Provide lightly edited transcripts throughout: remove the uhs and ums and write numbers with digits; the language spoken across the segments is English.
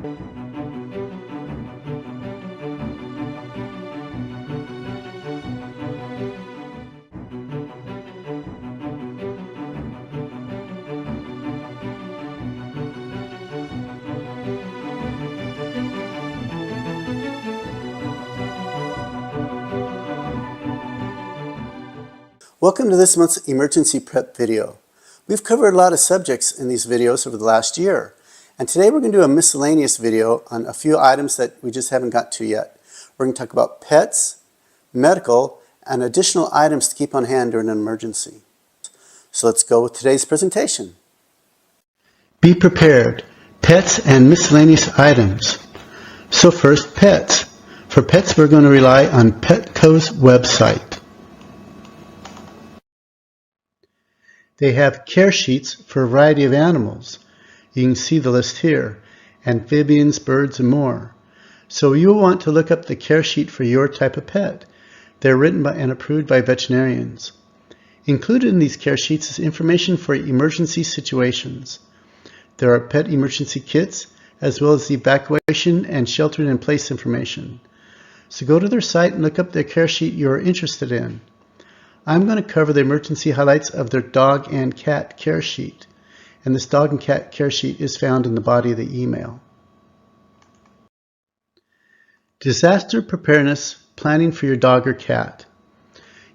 Welcome to this month's emergency prep video. We've covered a lot of subjects in these videos over the last year, and today we're going to do a miscellaneous video on a few items that we just haven't got to yet. We're going to talk about pets, medical, and additional items to keep on hand during an emergency. So let's go with today's presentation. Be prepared. Pets and miscellaneous items. So first, pets. For pets, we're going to rely on Petco's website. They have care sheets for a variety of animals. You can see the list here: amphibians, birds, and more. So you'll want to look up the care sheet for your type of pet. They're written by and approved by veterinarians. Included in these care sheets is information for emergency situations. There are pet emergency kits, as well as the evacuation and sheltering in place information. So go to their site and look up their care sheet you are interested in. I'm going to cover the emergency highlights of their dog and cat care sheet. And this dog and cat care sheet is found in the body of the email. Disaster preparedness planning for your dog or cat.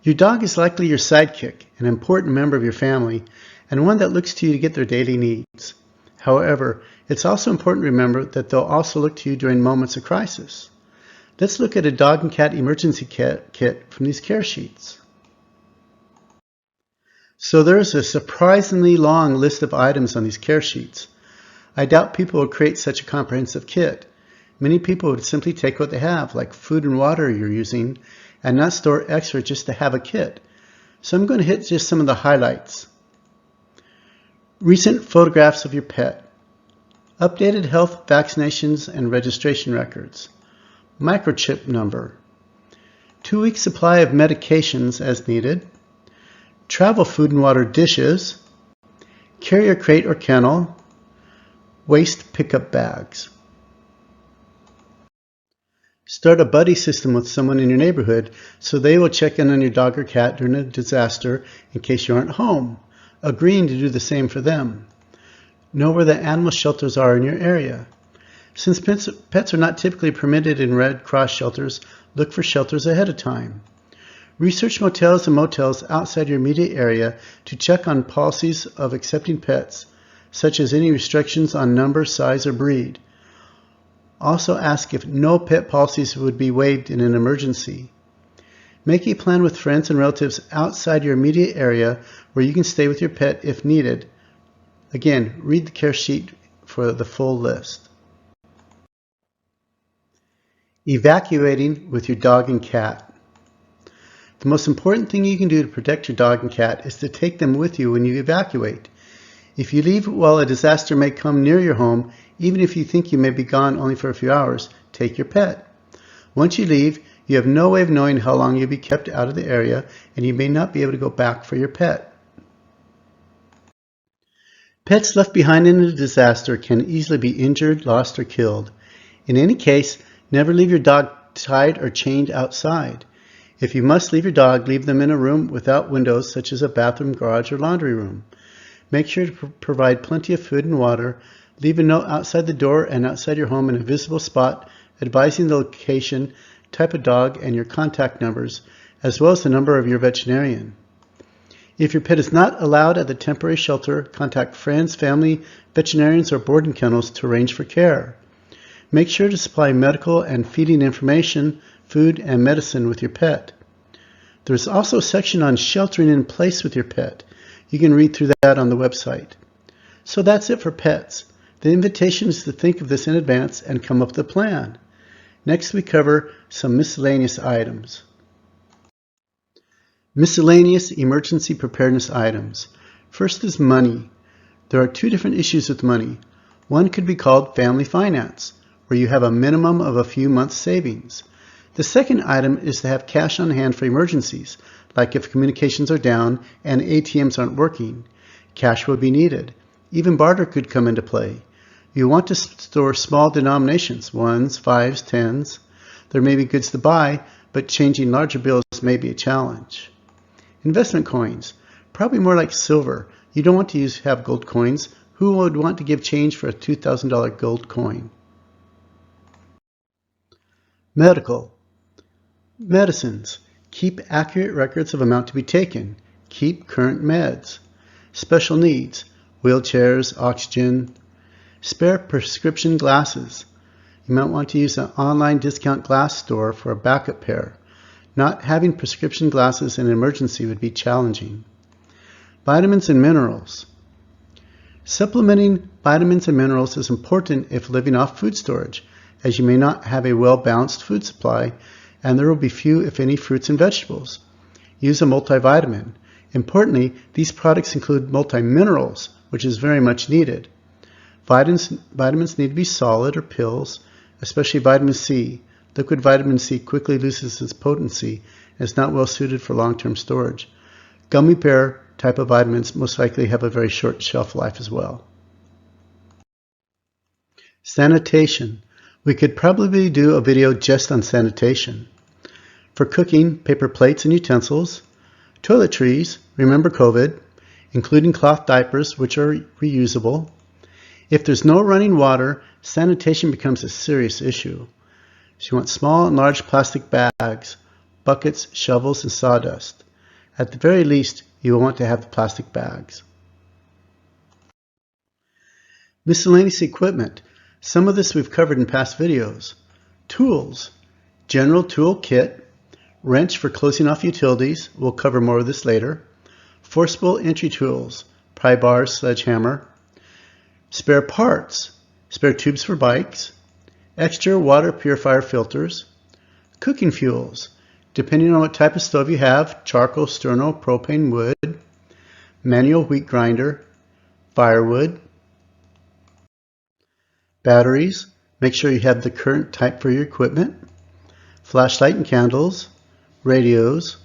Your dog is likely your sidekick, an important member of your family, and one that looks to you to get their daily needs. However, it's also important to remember that they'll also look to you during moments of crisis. Let's look at a dog and cat emergency kit from these care sheets. So there's a surprisingly long list of items on these care sheets. I doubt people will create such a comprehensive kit. Many people would simply take what they have, like food and water you're using, and not store extra just to have a kit. So I'm going to hit just some of the highlights. Recent photographs of your pet. Updated health, vaccinations, and registration records. Microchip number. 2-week supply of medications as needed. Travel food and water dishes, carrier crate or kennel, waste pickup bags. Start a buddy system with someone in your neighborhood so they will check in on your dog or cat during a disaster in case you aren't home, agreeing to do the same for them. Know where the animal shelters are in your area. Since pets are not typically permitted in Red Cross shelters, look for shelters ahead of time. Research motels and motels outside your immediate area to check on policies of accepting pets, such as any restrictions on number, size, or breed. Also ask if no pet policies would be waived in an emergency. Make a plan with friends and relatives outside your immediate area where you can stay with your pet if needed. Again, read the care sheet for the full list. Evacuating with your dog and cat. The most important thing you can do to protect your dog and cat is to take them with you when you evacuate. If you leave while a disaster may come near your home, even if you think you may be gone only for a few hours, take your pet. Once you leave, you have no way of knowing how long you'll be kept out of the area, and you may not be able to go back for your pet. Pets left behind in a disaster can easily be injured, lost, or killed. In any case, never leave your dog tied or chained outside. If you must leave your dog, leave them in a room without windows, such as a bathroom, garage, or laundry room. Make sure to provide plenty of food and water. Leave a note outside the door and outside your home in a visible spot, advising the location, type of dog, and your contact numbers, as well as the number of your veterinarian. If your pet is not allowed at the temporary shelter, contact friends, family, veterinarians, or boarding kennels to arrange for care. Make sure to supply medical and feeding information, food, and medicine with your pet. There's also a section on sheltering in place with your pet. You can read through that on the website. So that's it for pets. The invitation is to think of this in advance and come up with a plan. Next, we cover some miscellaneous items. Miscellaneous emergency preparedness items. First is money. There are two different issues with money. One could be called family finance, where you have a minimum of a few months' savings. The second item is to have cash on hand for emergencies, like if communications are down and ATMs aren't working. Cash will be needed. Even barter could come into play. You want to store small denominations, ones, fives, tens. There may be goods to buy, but changing larger bills may be a challenge. Investment coins, probably more like silver. You don't want to have gold coins. Who would want to give change for a $2,000 gold coin? Medical. Medicines. Keep accurate records of amount to be taken. Keep current meds. Special needs. Wheelchairs, oxygen. Spare prescription glasses. You might want to use an online discount glass store for a backup pair. Not having prescription glasses in an emergency would be challenging. Vitamins and minerals. Supplementing vitamins and minerals is important if living off food storage, as you may not have a well-balanced food supply, and there will be few, if any, fruits and vegetables. Use a multivitamin. Importantly, these products include multiminerals, which is very much needed. Vitamins need to be solid or pills, especially vitamin C. Liquid vitamin C quickly loses its potency and is not well suited for long-term storage. Gummy bear type of vitamins most likely have a very short shelf life as well. Sanitation. We could probably do a video just on sanitation. For cooking, paper plates and utensils. Toiletries, remember COVID, including cloth diapers, which are reusable. If there's no running water, sanitation becomes a serious issue. So you want small and large plastic bags, buckets, shovels, and sawdust. At the very least, you will want to have the plastic bags. Miscellaneous equipment. Some of this we've covered in past videos. Tools. General tool kit. Wrench for closing off utilities. We'll cover more of this later. Forcible entry tools. Pry bar, sledgehammer. Spare parts. Spare tubes for bikes. Extra water purifier filters. Cooking fuels. Depending on what type of stove you have, charcoal, sterno, propane, wood. Manual wheat grinder. Firewood. Batteries. Make sure you have the current type for your equipment. Flashlight and candles. Radios.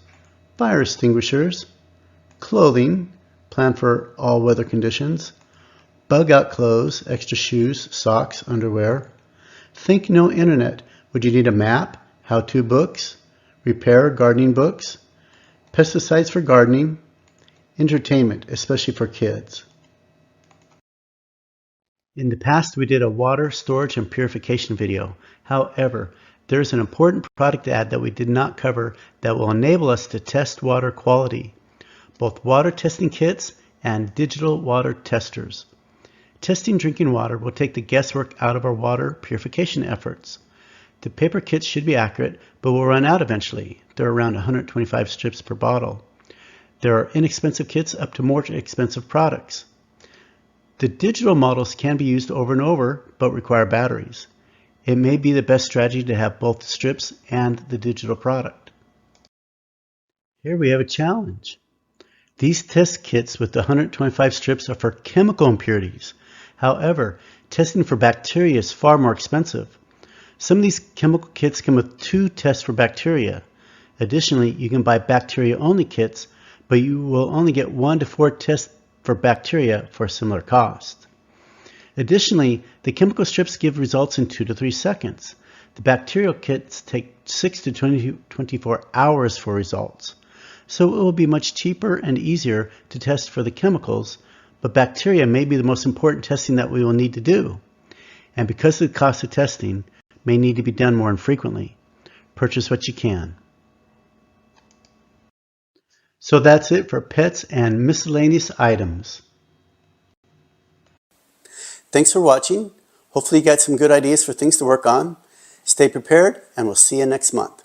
Fire extinguishers. Clothing. Plan for all weather conditions. Bug out clothes, extra shoes, socks, underwear. Think no internet. Would you need a map, how-to books, repair gardening books, pesticides for gardening, entertainment, especially for kids. In the past, we did a water storage and purification video. However, there's an important product ad that we did not cover that will enable us to test water quality, both water testing kits and digital water testers. Testing drinking water will take the guesswork out of our water purification efforts. The paper kits should be accurate, but will run out eventually. They're around 125 strips per bottle. There are inexpensive kits up to more expensive products. The digital models can be used over and over, but require batteries. It may be the best strategy to have both the strips and the digital product. Here we have a challenge. These test kits with the 125 strips are for chemical impurities. However, testing for bacteria is far more expensive. Some of these chemical kits come with 2 tests for bacteria. Additionally, you can buy bacteria-only kits, but you will only get 1 to 4 tests for bacteria for a similar cost. Additionally, the chemical strips give results in 2 to 3 seconds. The bacterial kits take 6 to 24 hours for results. So it will be much cheaper and easier to test for the chemicals, but bacteria may be the most important testing that we will need to do. And because of the cost of testing, may need to be done more infrequently. Purchase what you can. So that's it for pets and miscellaneous items. Thanks for watching. Hopefully you got some good ideas for things to work on. Stay prepared, and we'll see you next month.